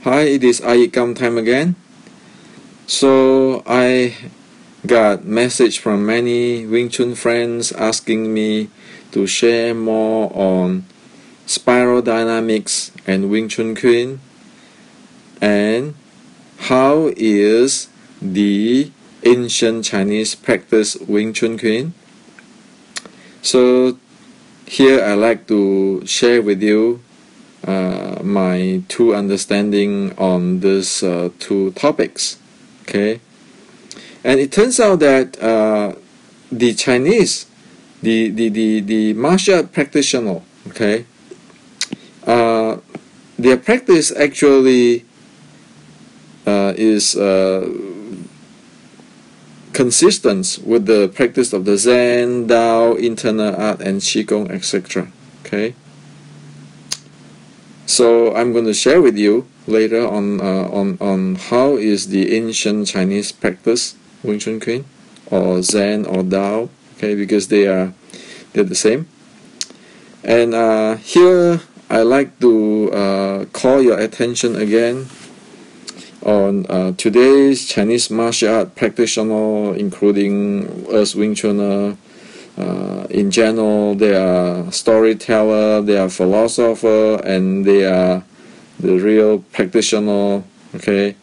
Hi, it is iYikkam time again. So I got message from many Wing Chun friends asking me to share more on spiral dynamics and Wing Chun Queen, and how is the ancient Chinese practice Wing Chun Queen. So here I like to share with you my two understanding on these two topics. Okay, and it turns out that the Chinese, the martial art practitioner, okay, their practice actually is consistent with the practice of the Zen, Tao, internal art, and Qigong, etc. Okay. So I'm going to share with you later on how is the ancient Chinese practice Wing Chun Queen or Zen or Tao, okay, because they're the same. And here I like to call your attention again on today's Chinese martial art practitioner, including us Wing Chunner. In general, they are storyteller, they are philosopher, and they are the real practitioner. Okay,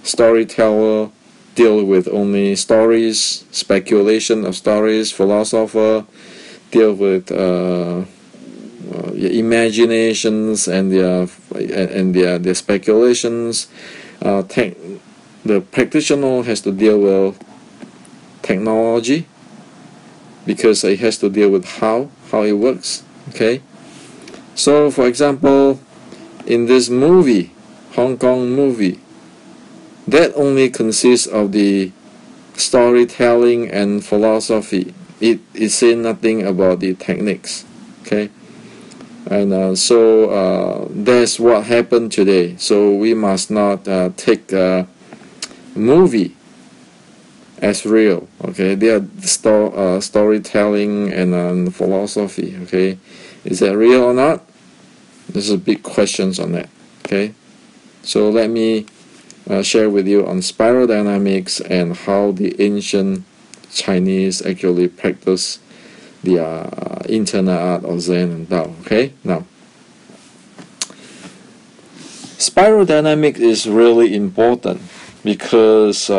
storyteller deal with only stories, speculation of stories. Philosopher deal with imaginations and their speculations. The practitioner has to deal with technology, because it has to deal with how it works. Okay, so for example, in this movie, Hong Kong movie, that only consists of the storytelling and philosophy. It says nothing about the techniques. Okay, and so that's what happened today. So we must not take a movie as real. Okay, they are storytelling and philosophy. Okay, is that real or not? There's a big questions on that. Okay, so let me share with you on spiral dynamics and how the ancient Chinese actually practice the internal art of Zen and Tao. Okay, now spiral dynamics is really important, because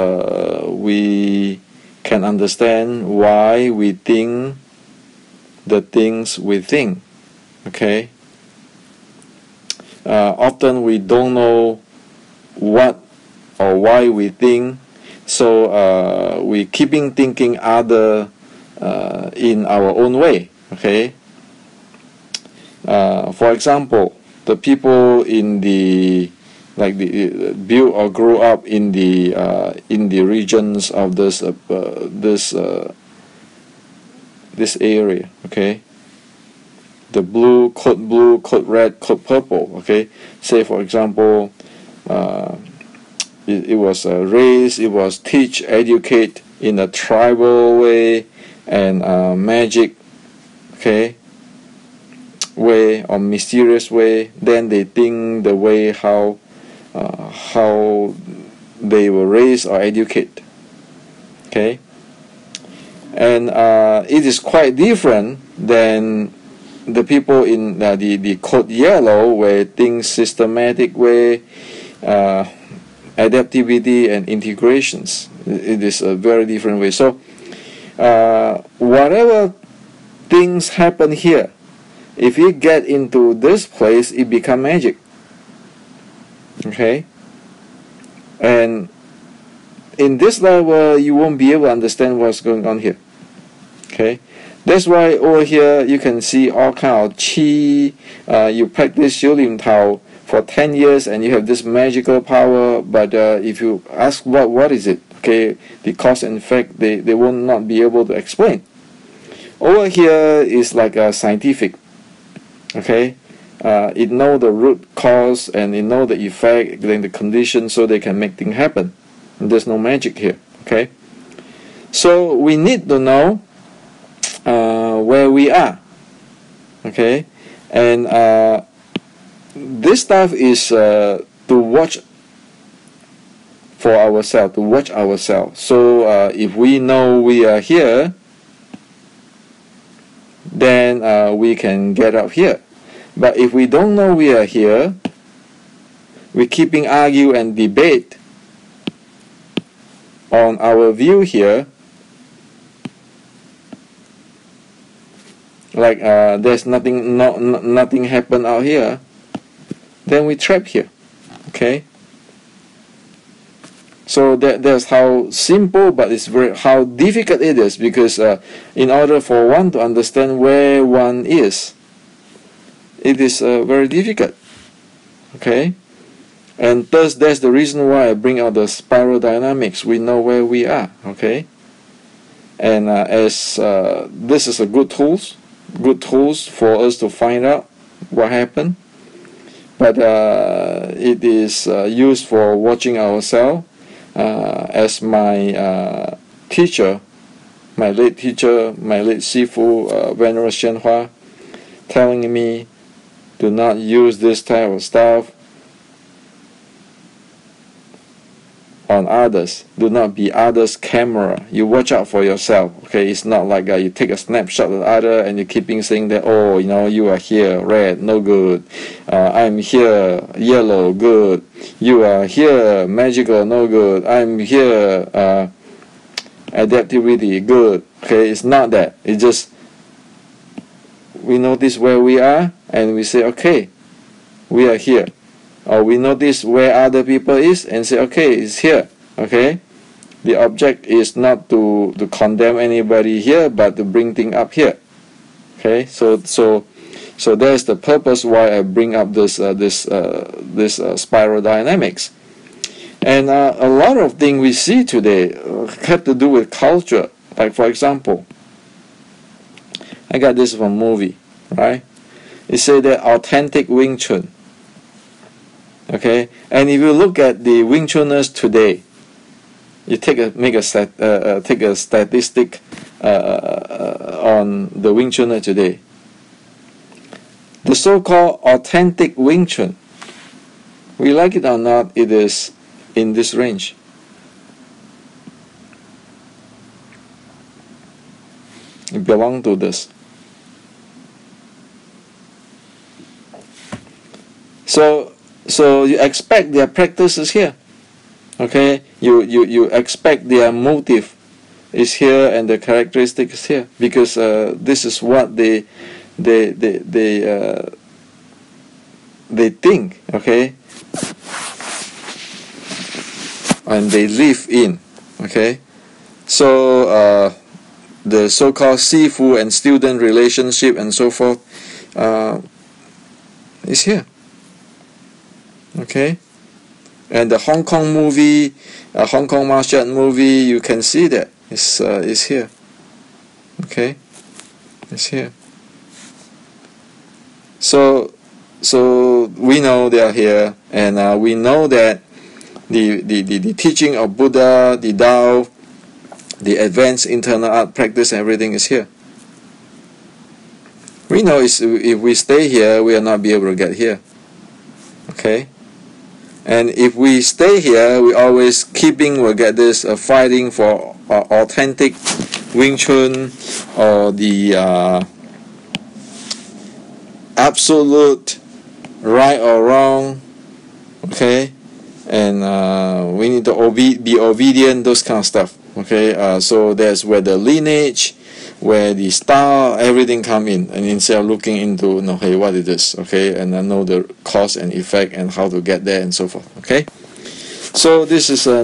we can understand why we think the things we think. Okay, often we don't know what or why we think, so we keeping thinking other in our own way. Okay, for example, the people in the built or grew up in the regions of this area. Okay, the blue, code red, code purple. Okay, say for example, it was raised, it was teach, educate in a tribal way and magic, okay, way or mysterious way. Then they think the way how they were raised or educated. Okay, and it is quite different than the people in the code yellow, where things systematic way, adaptivity and integrations. It is a very different way. So whatever things happen here, if you get into this place, it become magic. Okay, and in this level you won't be able to understand what's going on here. Okay, that's why over here you can see all kind of qi. You practice Xiu Lim Tao for 10 years and you have this magical power, but if you ask what is it, okay, the cause and effect, they will not be able to explain. Over here is like a scientific. Okay, it know the root cause and it know the effect, then the condition, so they can make things happen. And there's no magic here. Okay, so we need to know where we are. Okay, and this stuff is to watch for ourselves, to watch ourselves. So if we know we are here, then we can get up here. But if we don't know we are here, we keeping argue and debate on our view here, like there's nothing happen out here, then we trap here. Okay. So that's how simple, but it's how difficult it is, because in order for one to understand where one is, it is very difficult. Okay. And thus, that's the reason why I bring out the spiral dynamics. We know where we are, okay? And as this is a good tools for us to find out what happened. But it is used for watching ourselves. As my teacher, my late Sifu, Venerable Shenhua, telling me, do not use this type of stuff on others. Do not be others' camera. You watch out for yourself. Okay, it's not like you take a snapshot of the other and you keeping saying that, oh, you are here, red, no good. I'm here, yellow, good. You are here, magical, no good. I'm here, adaptivity, good. Okay, it's not that. It's just we notice where we are and we say, okay, we are here. Or we notice where other people is and say, okay, it's here. Okay, the object is not to condemn anybody here, but to bring things up here. Okay, so that's the purpose why I bring up this spiral dynamics. And a lot of things we see today have to do with culture. Like, for example, I got this from a movie, right? It said that authentic Wing Chun. Okay, and if you look at the Wing Chuners today, you take a statistic on the Wing Chuner today. The so-called authentic Wing Chun, we like it or not, it is in this range. It belongs to this. So you expect their practices here, okay? You expect their motive is here and the characteristic is here, because this is what they think, okay, and they live in, okay. So the so-called Sifu and student relationship and so forth is here. Okay, and the Hong Kong movie, Hong Kong martial art movie, you can see that it's here. Okay, it's here. So we know they are here, and we know that the teaching of Buddha, the Tao, the advanced internal art practice, everything is here. We know if we stay here, we will not be able to get here. Okay. And if we stay here, we always will get this fighting for authentic Wing Chun, or the absolute right or wrong, okay, and we need to be obedient, those kind of stuff, okay. So that's where the lineage, where the style, everything come in, and instead of looking into, hey, what is this, okay, and I know the cause and effect and how to get there and so forth, okay. So this is a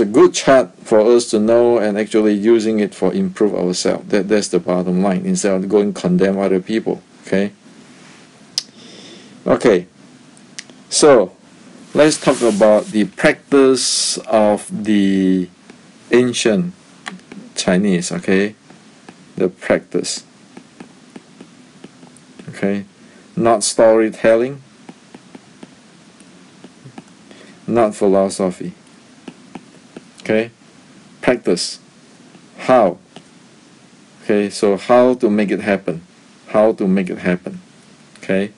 good chart for us to know, and actually using it for improve ourselves. That's the bottom line, instead of going condemn other people, okay. Okay, so let's talk about the practice of the ancient Chinese, okay. The practice, okay, not storytelling, not philosophy, okay, practice, how, okay, so how to make it happen, okay,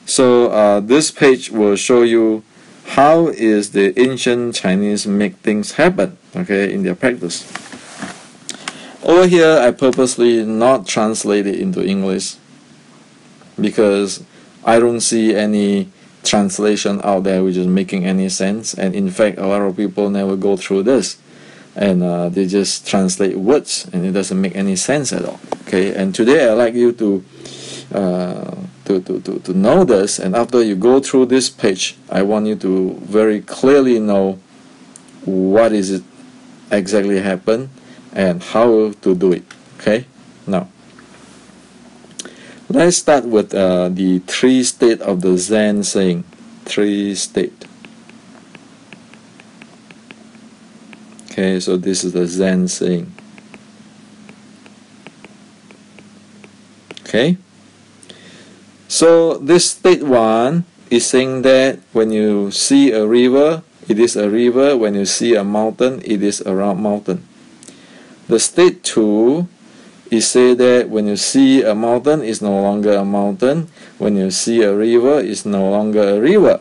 So this page will show you how is the ancient Chinese make things happen, okay, in their practice. Over here, I purposely not translate it into English because I don't see any translation out there which is making any sense. And in fact, a lot of people never go through this, and they just translate words, and it doesn't make any sense at all. Okay, and today I'd like you to know this, and after you go through this page, I want you to very clearly know what is it exactly happened and how to do it. Okay, now let's start with the 3 state of the Zen saying. 3 state. Okay, so this is the Zen saying. Okay, so this state 1 is saying that when you see a river, it is a river. When you see a mountain, it is a mountain. The state 2 is say that when you see a mountain, it's no longer a mountain. When you see a river, it's no longer a river.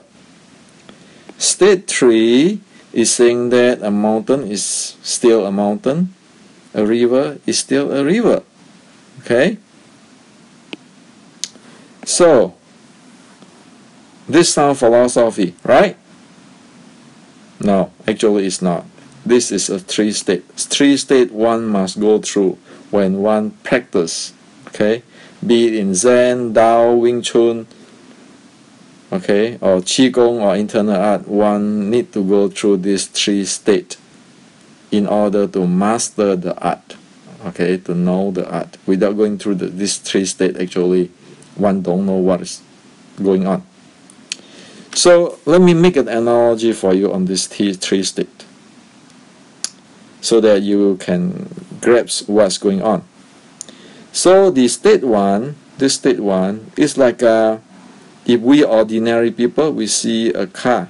State 3 is saying that a mountain is still a mountain. A river is still a river. Okay? So, this sounds philosophy, right? No, actually it's not. This is a 3 state. 3 state one must go through when one practice, okay? Be it in Zen, Tao, Wing Chun, okay, or Qigong or internal art, one need to go through this 3 state in order to master the art, okay, to know the art. Without going through this 3 state, actually, one don't know what is going on. So let me make an analogy for you on this 3 state, so that you can grasp what's going on. So the state 1, this state 1 is like if we ordinary people, we see a car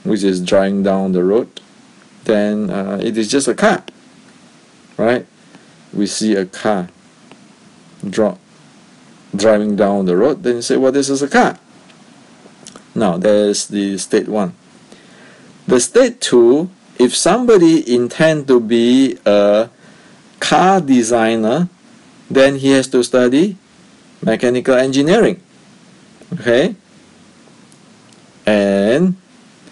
which is driving down the road, then it is just a car, right? We see a car driving down the road, then you say, well, this is a car. Now, there's the state 1. The state 2, if somebody intend to be a car designer, then he has to study mechanical engineering. Okay? And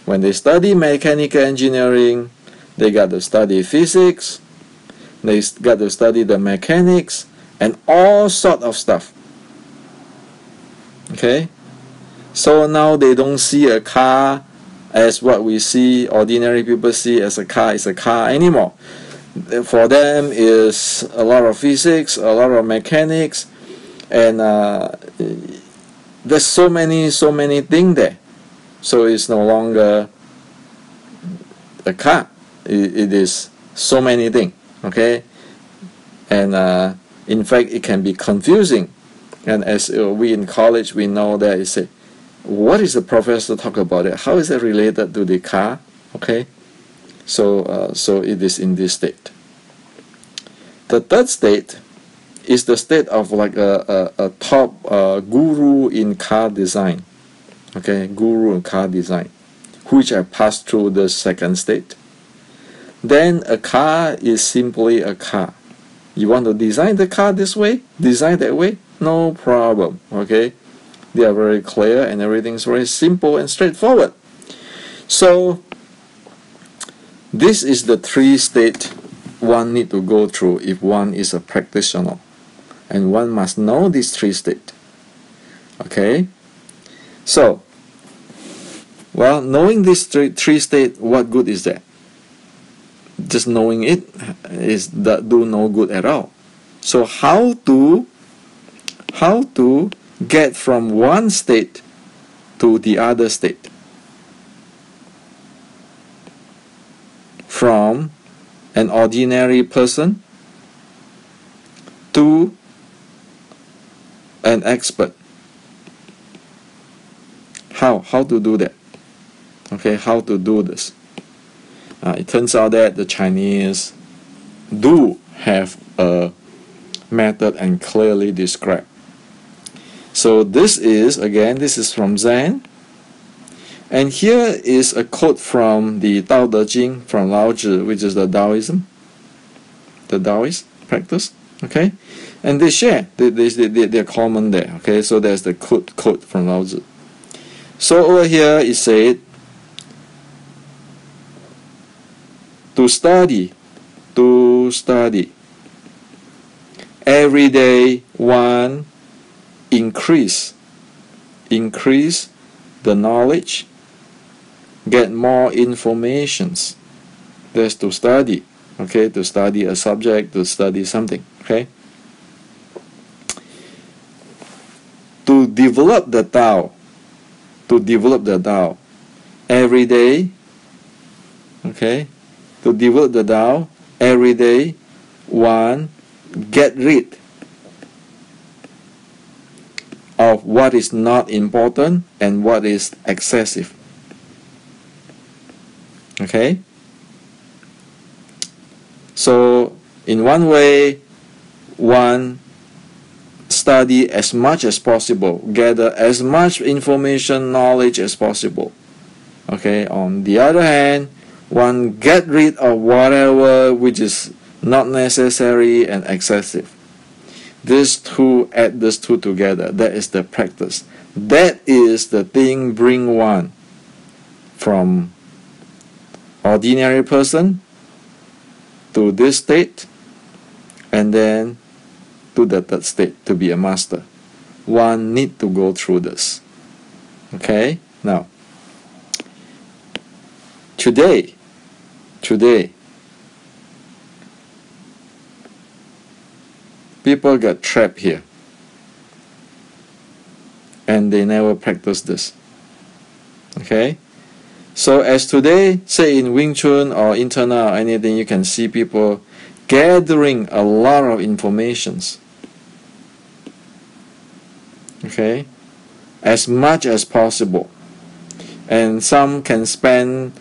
when they study mechanical engineering, they got to study physics, they got to study the mechanics, and all sort of stuff. Okay? So now they don't see a car as what we see, ordinary people see as a car is a car anymore. For them is a lot of physics, a lot of mechanics, and there's so many things there. So it's no longer a car. It is so many things. Okay, and in fact it can be confusing. And as we in college, we know that it's a, what is the professor talk about it? How is it related to the car? Okay, so so it is in this state. The 3rd state is the state of like a top guru in car design. Okay, guru in car design, which I passed through the 2nd state. Then a car is simply a car. You want to design the car this way, design that way, no problem. Okay. They are very clear and everything's very simple and straightforward. So this is the 3 state one need to go through if one is a practitioner, and one must know these 3 state. Okay, so well, knowing these three state, what good is that? Just knowing it is that do no good at all. So how to get from one state to the other state, from an ordinary person to an expert. How to do that? Okay, how to do this? It turns out that the Chinese do have a method and clearly described. So this is, again, this is from Zen. And here is a quote from the Tao Te Ching, from Lao Tzu, which is the Taoism, the Taoist practice. Okay? And they share, they're common there. Okay? So there's the quote from Lao Tzu. So over here it said, to study, every day one increase the knowledge, get more informations. That's to study. Okay, to study a subject, to study something. Okay, to develop the Tao, every day. Okay, to develop the Tao every day, one get rid of what is not important and what is excessive. Okay? So, in one way, one study as much as possible, gather as much information, knowledge as possible. Okay? On the other hand, one get rid of whatever which is not necessary and excessive. These two, add these two together. That is the practice. That is the thing bring one from ordinary person to this state, and then to the third state, to be a master. One need to go through this. Okay? Now, today, people get trapped here, and they never practice this. Okay? So as today, say in Wing Chun or internal or anything, you can see people gathering a lot of informations. Okay? As much as possible. And some can spend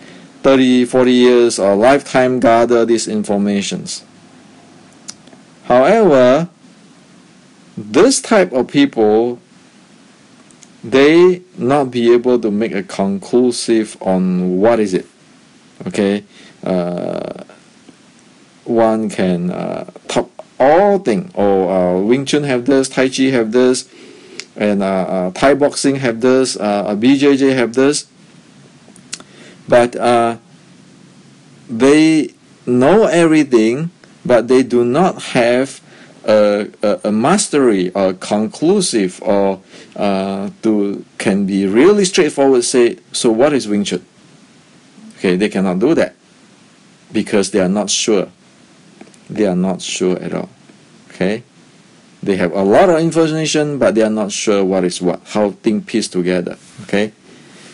30, 40 years or lifetime gather these informations. However, this type of people, they not be able to make a conclusive on what is it. Okay, one can talk all things. Wing Chun have this, Tai Chi have this, and Thai boxing have this, BJJ have this. But they know everything, but they do not have a mastery or conclusive or can be really straightforward, say, so what is Wing Chun? Okay, they cannot do that because they are not sure. They are not sure at all. Okay, they have a lot of information, but they are not sure what is what, how things piece together. Okay,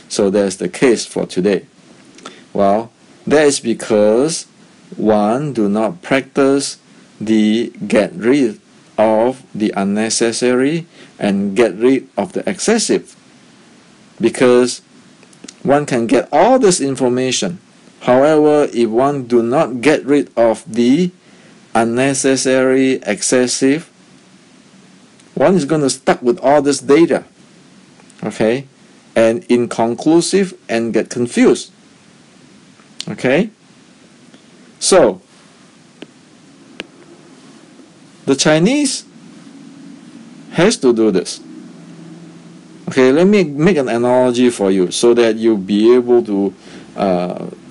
so that's the case for today. Well, that is because one do not practice the get rid of the unnecessary and get rid of the excessive, because one can get all this information. However, if one do not get rid of the unnecessary, excessive, one is going to stuck with all this data, okay, and inconclusive and get confused. Okay, so the Chinese has to do this. Okay, let me make an analogy for you so that you'll be able to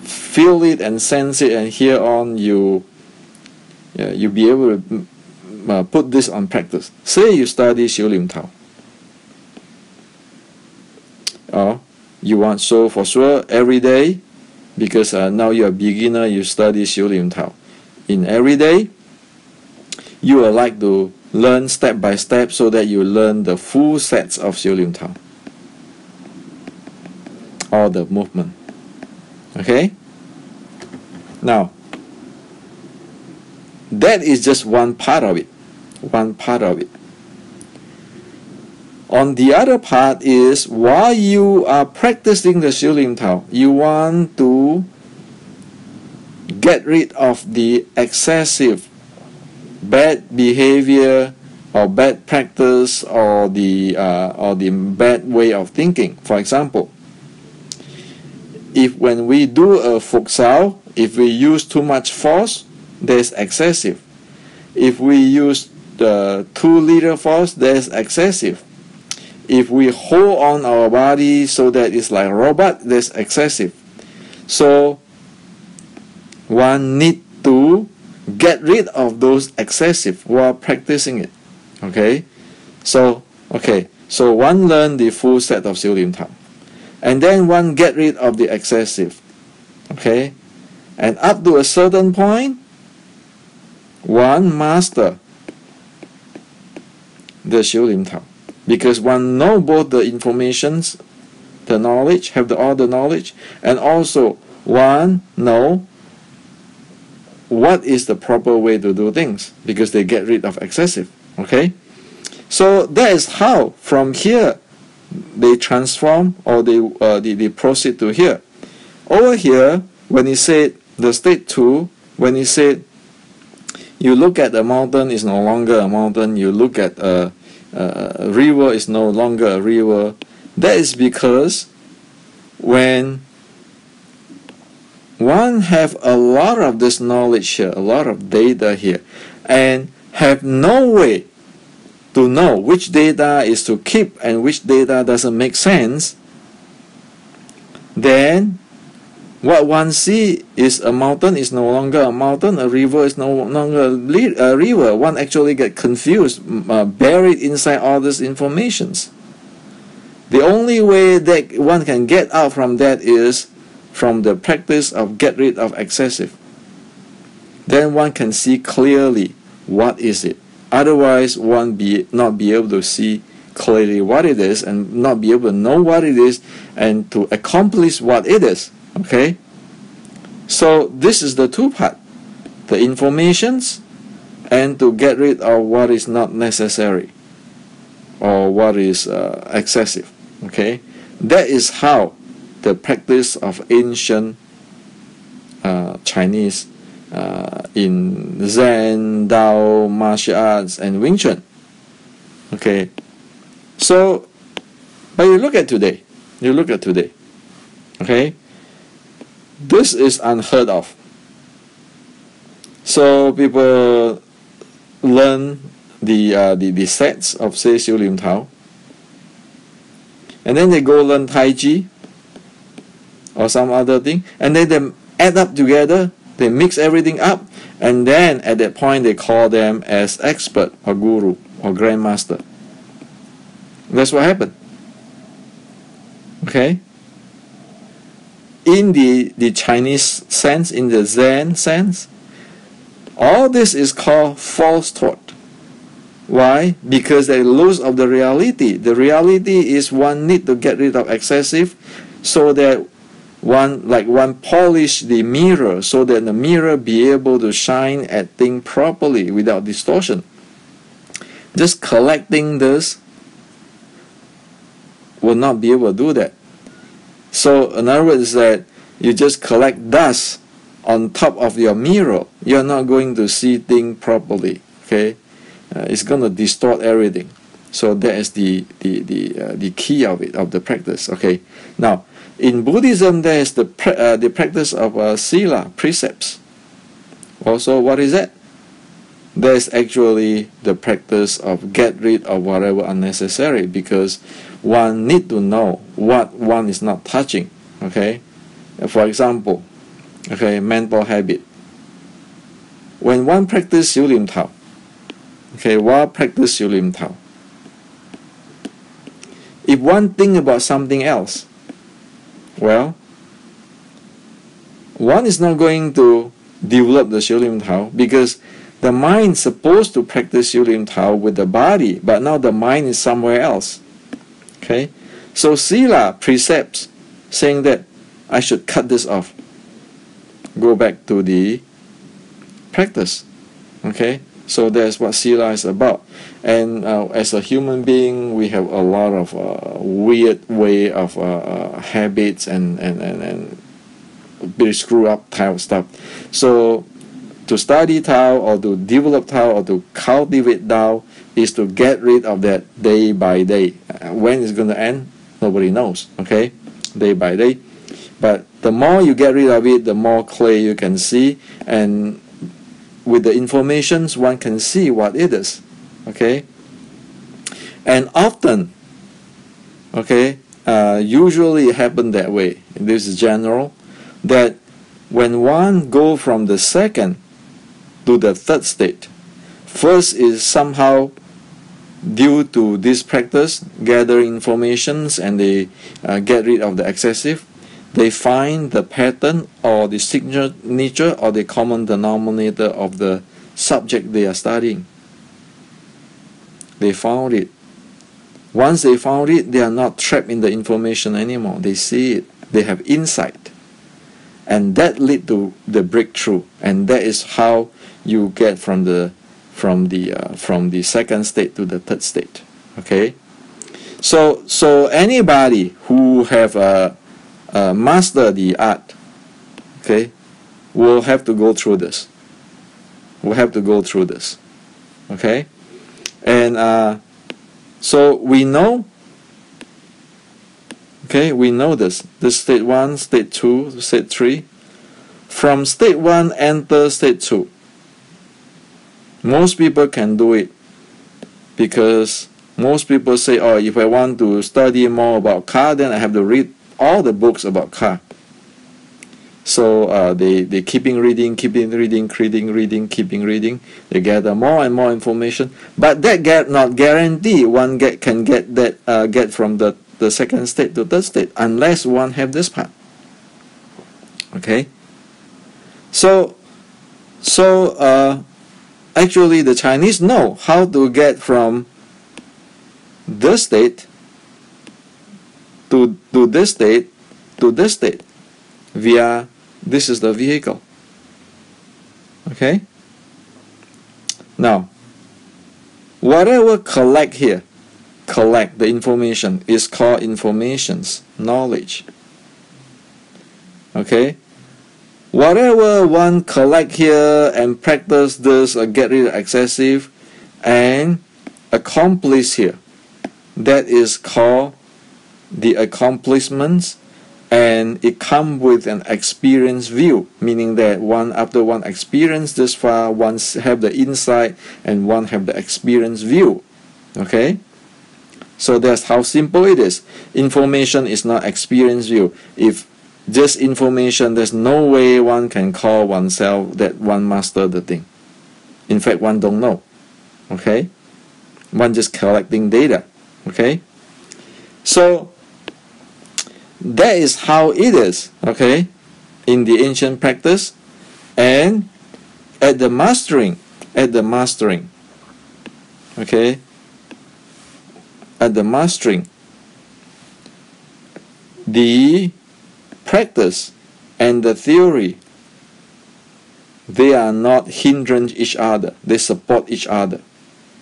feel it and sense it, and here on you'll be able to put this on practice. Say you study Xiu Lim Tao. You want, so for sure every day, because now you're a beginner, you study Xiu Lim Tao. In every day, you would like to learn step by step so that you learn the full sets of Xiu Lim Tao. All the movement. Okay? Now, that is just one part of it. One part of it. On the other part is, while you are practicing the Xiu Lim Tao, you want to get rid of the excessive bad behavior or bad practice, or the bad way of thinking. For example, if when we do a futsal, if we use too much force, there's excessive. If we use the 2-liter force, there's excessive. If we hold on our body so that it's like a robot, that's excessive. So one need to get rid of those excessive while practicing it. Okay, so one learn the full set of 修炼 Tao, and then one get rid of the excessive. Okay, and up to a certain point, one master the 修炼 Tao, because one know both the informations, the knowledge, have all the knowledge, and also one know what is the proper way to do things, because they get rid of excessive. Okay, so that is how from here they transform, or they proceed to here. Over here, when he said the state 2, when he said you look at a mountain is no longer a mountain, you look at a river is no longer a river, that is because when one have a lot of this knowledge here, a lot of data here, and have no way to know which data is to keep and which data doesn't make sense, then what one see is a mountain is no longer a mountain, a river is no longer a river. One actually get confused, buried inside all these informations. The only way that one can get out from that is from the practice of get rid of excessive. Then one can see clearly what is it. Otherwise, one not be able to see clearly what it is, and not be able to know what it is, and to accomplish what it is. Okay? So this is the 2 part. The informations, and to get rid of what is not necessary, or what is excessive. Okay? That is how the practice of ancient Chinese in Zen, Tao, martial arts, and Wing Chun. Okay, so but you look at today. Okay, this is unheard of. So people learn the sets of say 修炼 Tao, and then they go learn Tai Chi or some other thing, and then they add up together. They mix everything up, and then at that point they call them as expert or guru or grandmaster. That's what happened. Okay? In the Chinese sense, in the Zen sense, all this is called false thought. Why? Because they lose of the reality. The reality is one need to get rid of excessive, so that one polish the mirror, so that the mirror be able to shine at things properly without distortion. Just collecting this will not be able to do that. So in other words, that you just collect dust on top of your mirror, you're not going to see things properly. Okay, it's going to distort everything. So that is the key of it, of the practice. Okay, now in Buddhism, there is the practice of Sela, precepts. Also, what is that? That is actually the practice of get rid of whatever unnecessary, because one need to know what one is not touching. Okay, for example, okay, mental habit. When one practice 修炼 Tao, okay, one practice 修炼 Tao, if one think about something else, well, one is not going to develop the 修炼 Tao, because the mind is supposed to practice 修炼 Tao with the body, but now the mind is somewhere else. Okay, so Sela, precepts, saying that I should cut this off. Go back to the practice. Okay, so that's what Sela is about. And as a human being, we have a lot of weird way of habits and very screw up type of stuff. So to study Tao, or to develop Tao, or to cultivate Tao, is to get rid of that day by day. When it's going to end, nobody knows, okay? Day by day. But the more you get rid of it, the more clear you can see, and with the information, one can see what it is, okay? And often, okay, usually it happens that way. This is general, that when one go from the second to the third state, first is somehow due to this practice, gathering informations, and they get rid of the excessive. They find the pattern or the signature or the common denominator of the subject they are studying. They found it. Once they found it, they are not trapped in the information anymore. They see it. They have insight. And that lead to the breakthrough. And that is how you get from the second state to the third state. Okay? So anybody who have mastered the art, okay, will have to go through this. Will have to go through this. Okay? And so we know, okay, we know this state 1, state 2, state 3. From state 1 enter state 2. Most people can do it because most people say, oh, if I want to study more about car, then I have to read all the books about car. So they keeping reading, keeping reading. They gather more and more information, but that not guarantee one can get from the second state to third state unless one have this part. Okay. So actually the Chinese know how to get from this state to this state to this state via this is the vehicle. Okay? Now, whatever collect the information is called informations, knowledge. Okay? Whatever one collect here and practice this or get rid of excessive and accomplish here, that is called the accomplishments, and it comes with an experience view, meaning that after one experience this far, one have the insight and one have the experience view. Okay? So that's how simple it is. Information is not experience view. If just information, there's no way one can call oneself that one master the thing. In fact, one don't know. Okay? One just collecting data. Okay? So that is how it is, okay, in the ancient practice. And at the mastering, okay, at the mastering, the practice and the theory, they are not hindering each other, they support each other.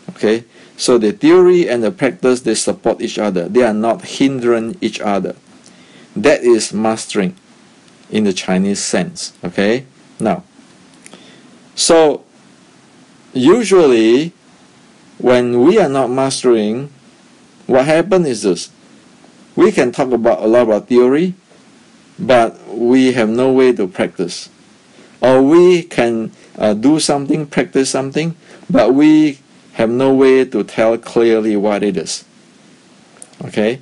Okay, so the theory and the practice, they support each other, they are not hindering each other. That is mastering in the Chinese sense. Okay, now, so usually when we are not mastering, what happens is this: we can talk about a lot about theory, but we have no way to practice. Or we can do something, practice something, but we have no way to tell clearly what it is. Okay?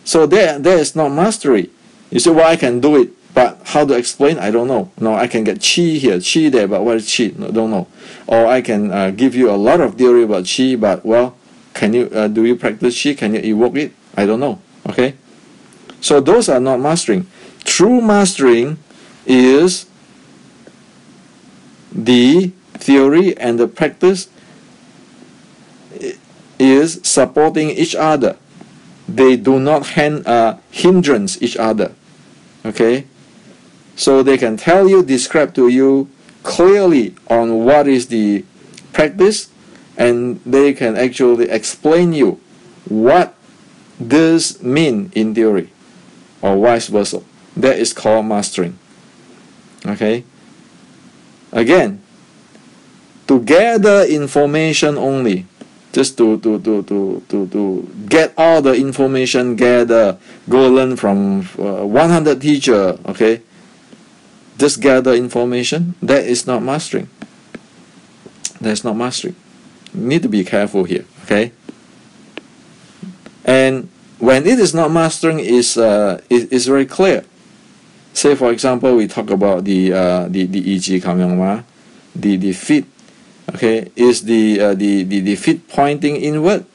So there is not mastery. You say, well, I can do it, but how to explain? I don't know. No, I can get chi here, chi there, but what is chi? No, don't know. Or I can give you a lot of theory about chi, but, well, can you do you practice chi? Can you evoke it? I don't know. Okay? So those are not mastering. True mastering is the theory and the practice is supporting each other. They do not hindrance each other. Okay? So they can tell you, describe to you clearly on what is the practice, and they can actually explain you what this mean in theory, or vice versa. That is called mastering. Okay? Again, to gather information only, just to get all the information, go learn from 100 teacher, okay? Just gather information. That is not mastering. That's not mastering. You need to be careful here, okay? And when it is not mastering, is very clear. Say for example, we talk about the iYikkam, the feet. Okay, is the feet pointing inward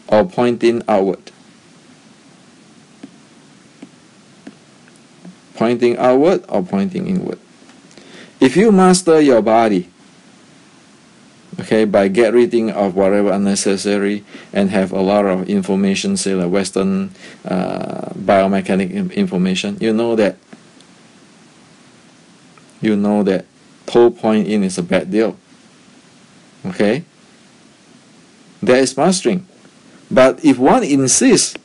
or pointing outward? Pointing outward or pointing inward? If you master your body, okay, by get rid of whatever unnecessary and have a lot of information, say like Western biomechanic information, you know that toe point in is a bad deal. Okay, that is mastering. But if one insists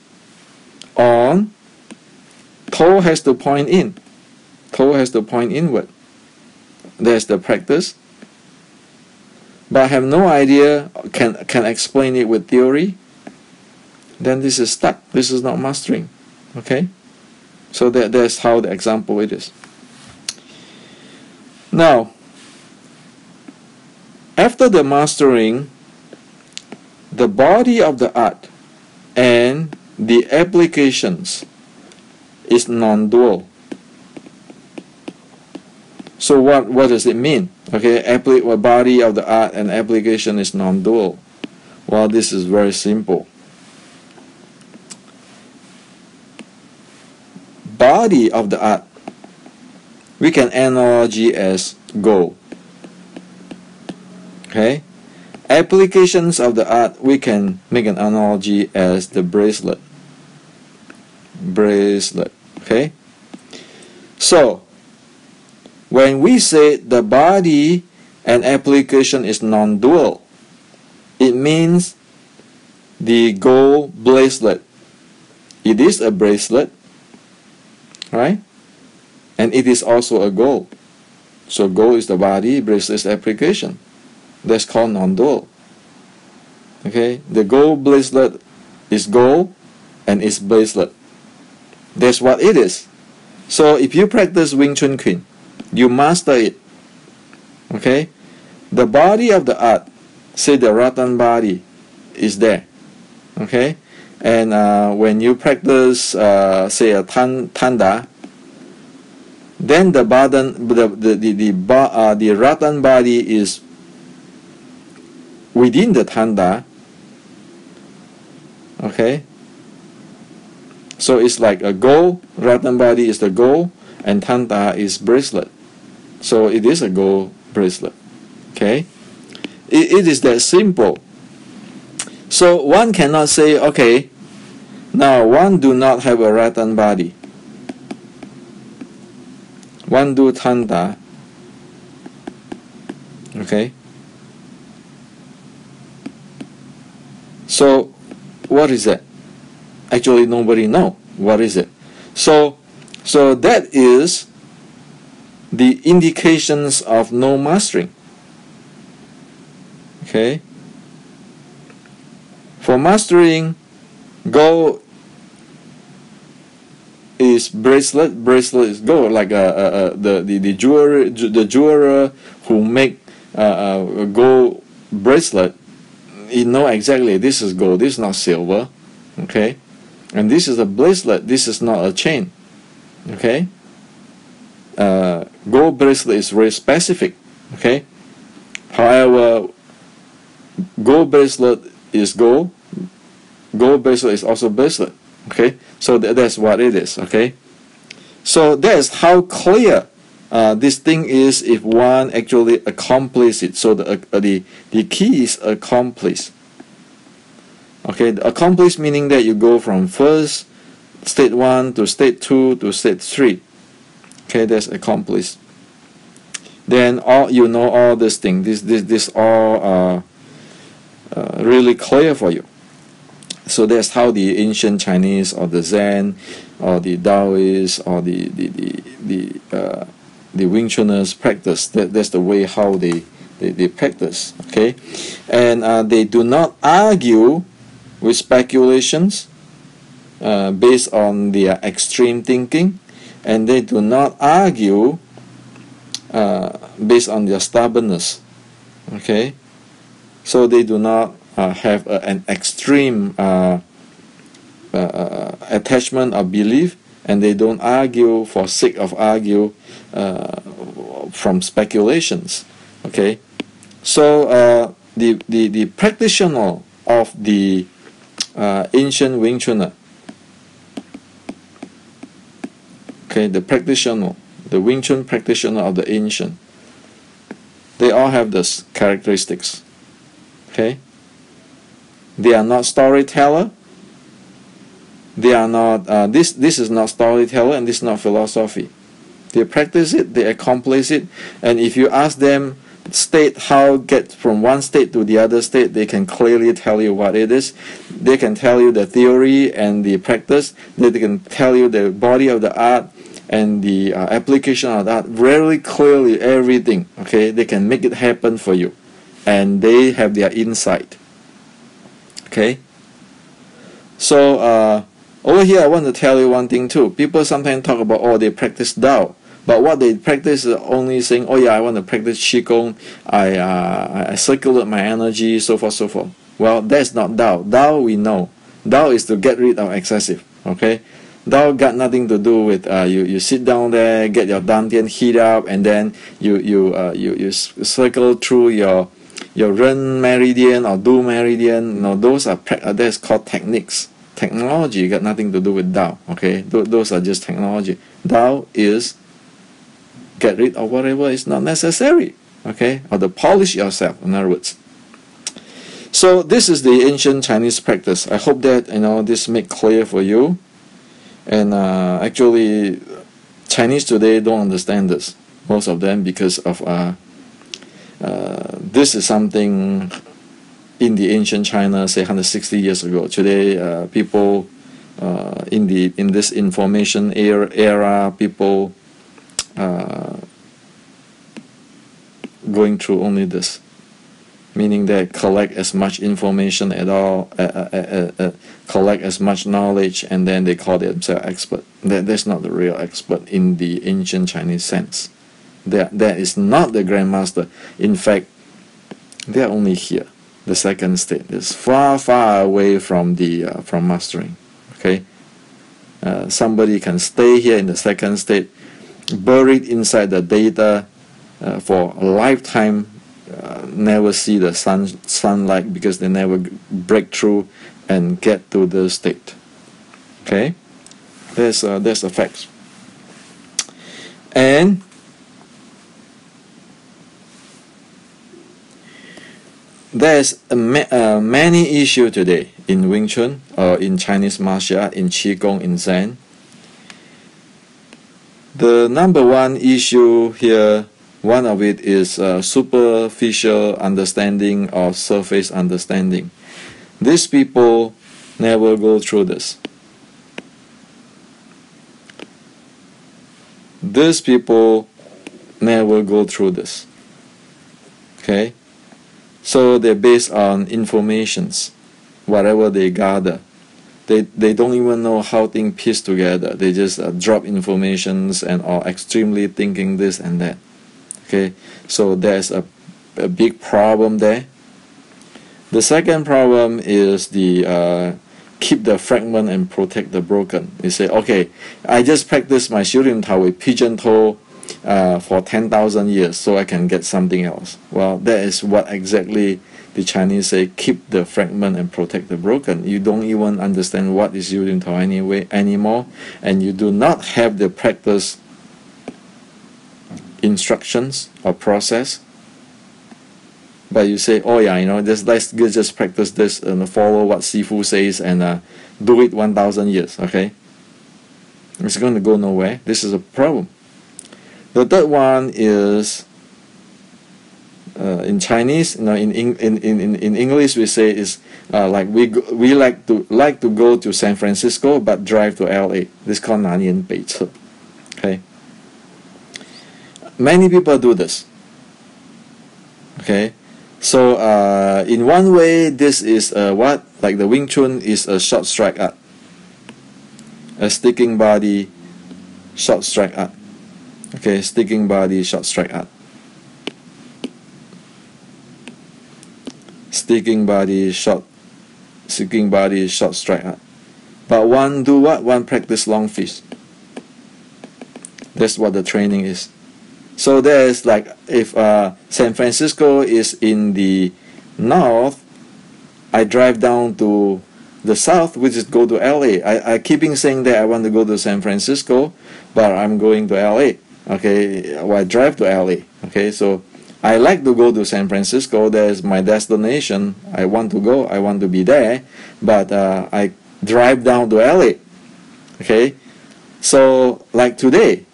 on toe has to point in, toe has to point inward, that's the practice, but have no idea, can explain it with theory, then this is stuck. This is not mastering. Okay, so that's how the example it is. Now, after the mastering, the body of the art and the applications is non-dual. So what does it mean? Okay, body of the art and application is non-dual. Well, this is very simple. Body of the art, we can analogy as goal. Okay, applications of the art, we can make an analogy as the bracelet. Okay, so when we say the body and application is non-dual, it means the gold bracelet, it is a bracelet, right? And it is also a goal. So goal is the body, bracelet is the application. That's called non-dual. Okay, the gold bracelet is gold and is bracelet. That's what it is. So if you practice Wing Chun Queen, you master it. Okay, the body of the art, say the rattan body, is there. Okay, and when you practice, say a tanda, then the rattan body is within the tanda. Okay, so it's like a gold, rattan body is the gold, and tanda is bracelet. So it is a gold bracelet. Okay, it is that simple. So one cannot say, okay, now one do not have a rattan body, one do tanda. Okay, so what is that? Actually, nobody know what is it. So that is the indications of no mastering. Okay, for mastering, gold is bracelet is gold, like the jeweler who make a gold bracelet, you know exactly this is gold, this is not silver. Okay, and this is a bracelet, this is not a chain. Okay, gold bracelet is very specific. Okay, however, gold bracelet is gold, gold bracelet is also bracelet. Okay, so that's what it is. Okay, so that's how clear this thing is if one actually accomplishes it. So the key is accomplish. Okay, the accomplish meaning that you go from first state 1 to state 2 to state 3. Okay, that's accomplished. Then all this thing. This all really clear for you. So that's how the ancient Chinese or the Zen or the Taoists or the Wing Chuners practice. That's the way how they They practice, okay? And they do not argue with speculations based on their extreme thinking, and they do not argue based on their stubbornness, okay? So they do not have an extreme attachment or belief, and they don't argue for sake of argue from speculations, okay? So the practitioner of the ancient Wing Chuner, okay, the Wing Chun practitioner of the ancient, they all have this characteristics, okay? They are not storyteller. They are not, this is not storyteller, and this is not philosophy. They practice it, they accomplish it, and if you ask them, state how get from one state to the other state, they can clearly tell you what it is. They can tell you the theory and the practice. They can tell you the body of the art and the application of that very clearly, everything, okay? They can make it happen for you, and they have their insight, okay? So over here I want to tell you one thing too. People sometimes talk about, oh, they practice Tao, but what they practice is only saying, oh yeah, I want to practice Qigong, I circulate my energy, so forth, so forth. Well, that's not Tao. Tao we know. Tao is to get rid of excessive, okay? Tao got nothing to do with you sit down there, get your dantian heat up, and then you circle through your Ren meridian or Du meridian. No, those are that's called techniques. Technology got nothing to do with Tao, okay? Those are just technology. Tao is get rid of whatever is not necessary, okay? Or to polish yourself, in other words. So this is the ancient Chinese practice. I hope that this make clear for you. And actually, Chinese today don't understand this, most of them, because of this is something in the ancient China, say 160 years ago. Today, people in this information era, people going through only this, meaning they collect as much information at all, collect as much knowledge, and then they call themselves expert. That's not the real expert in the ancient Chinese sense. That is not the grandmaster. In fact, they are only here. The second state is far, far away from the from mastering. Okay, somebody can stay here in the second state, buried inside the data for a lifetime. Never see the sunlight because they never break through and get to the state. Okay, that's a fact. And there's many issues today in Wing Chun or in Chinese martial art, in Qigong, in Zen. The number one issue here, one of it is superficial understanding or surface understanding. These people never go through this. These people never go through this. Okay? So they're based on informations, whatever they gather. They don't even know how things piece together. They just drop informations and are extremely thinking this and that. Okay, so there's a big problem there. The second problem is the keep the fragment and protect the broken. You say, okay, I just practice my Xiulim Tao with pigeon toe for 10,000 years so I can get something else. Well, that is what exactly the Chinese say, keep the fragment and protect the broken. You don't even understand what is Xiulim Tao anymore, and you do not have the practice instructions or process, but you say, oh yeah, let's just practice this and follow what Sifu says and do it 1,000 years. Okay, it's going to go nowhere. This is a problem. The third one is in Chinese, in English we say is like we like to go to San Francisco but drive to LA. This is called 南辕北辙. Okay. Many people do this. Okay, so in one way, this is what, like the Wing Chun is a short strike art, a sticking body short strike art. Okay, sticking body short strike art. Sticking body short strike art. But one do what? One practice long fist. That's what the training is. So there's like, if San Francisco is in the north, I drive down to the south, which is go to LA. I keeping saying that I want to go to San Francisco, but I'm going to LA. Okay, well, I drive to LA. Okay, so I like to go to San Francisco. There's my destination. I want to go. I want to be there, but I drive down to LA. Okay, so like today,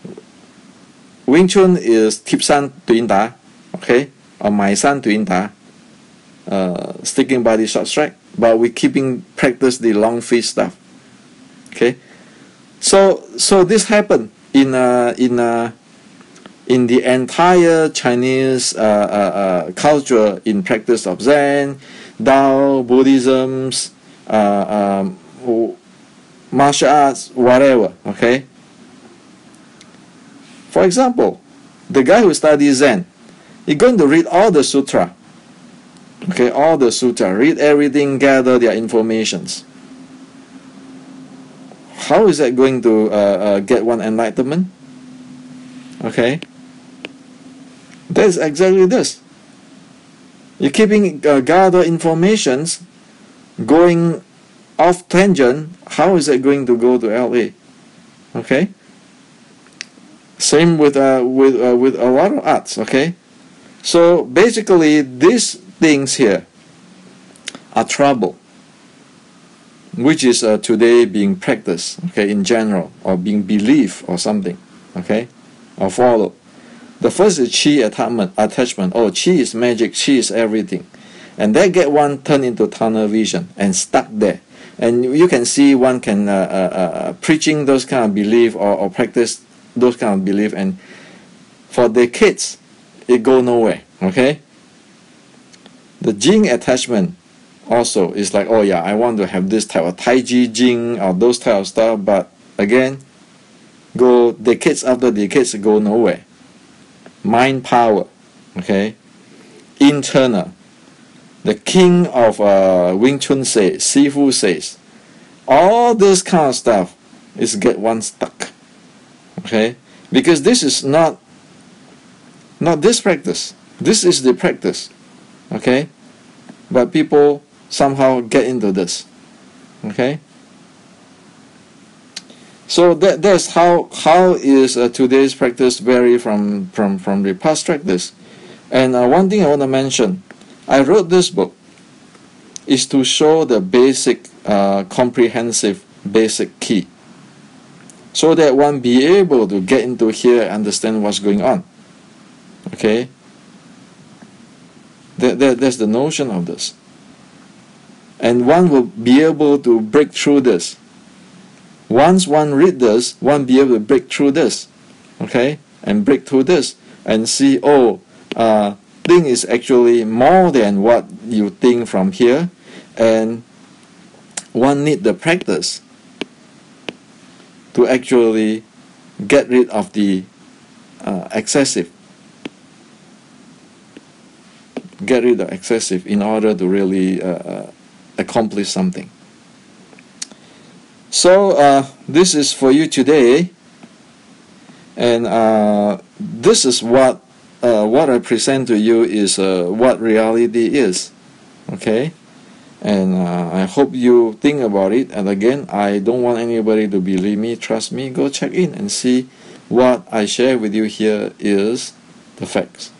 Wing Chun is Tip San Tuin Ta, okay, or My San Tuin Ta, sticking body short strike, but we keeping practice the long fist stuff. Okay, so this happened in the entire Chinese culture, in practice of Zen, Tao, Buddhisms, martial arts, whatever. Okay. For example, the guy who studies Zen, he's going to read all the sutra. Okay, all the sutra, read everything, gather their informations. How is that going to get one enlightenment? Okay, that's exactly this. You're keeping gather informations, going off tangent. How is that going to go to LA? Okay. Same with a lot of arts. Okay, so basically these things here are trouble, which is today being practiced. Okay, in general, or being believed or something. Okay, or follow. The first is chi attachment. Oh, chi is magic. Chi is everything, and that get one turned into tunnel vision and stuck there. And you can see one can preaching those kind of belief or practice those kind of belief, and for the kids it go nowhere. Okay, the Jing attachment also is like, oh yeah, I want to have this type of Tai Chi Jing or those type of stuff, but again, go decades after decades, go nowhere. Mind power. Okay, internal. The king of Wing Chun says, Sifu says, all this kind of stuff is get one stuck. Okay, because this is not this practice. This is the practice. Okay, but people somehow get into this. Okay, so that's how is today's practice vary from the past practice. And one thing I want to mention, I wrote this book is to show the basic, comprehensive basic key, so that one be able to get into here and understand what's going on. Okay? That's the notion of this. And one will be able to break through this. Once one read this, one be able to break through this. Okay? And break through this and see, oh, thing is actually more than what you think from here, and one need the practice to actually get rid of the excessive. Get rid of excessive in order to really accomplish something. So this is for you today, and this is what I present to you is what reality is. Okay, and I hope you think about it. And again, I don't want anybody to believe me. Trust me. Go check in and see what I share with you here is the facts.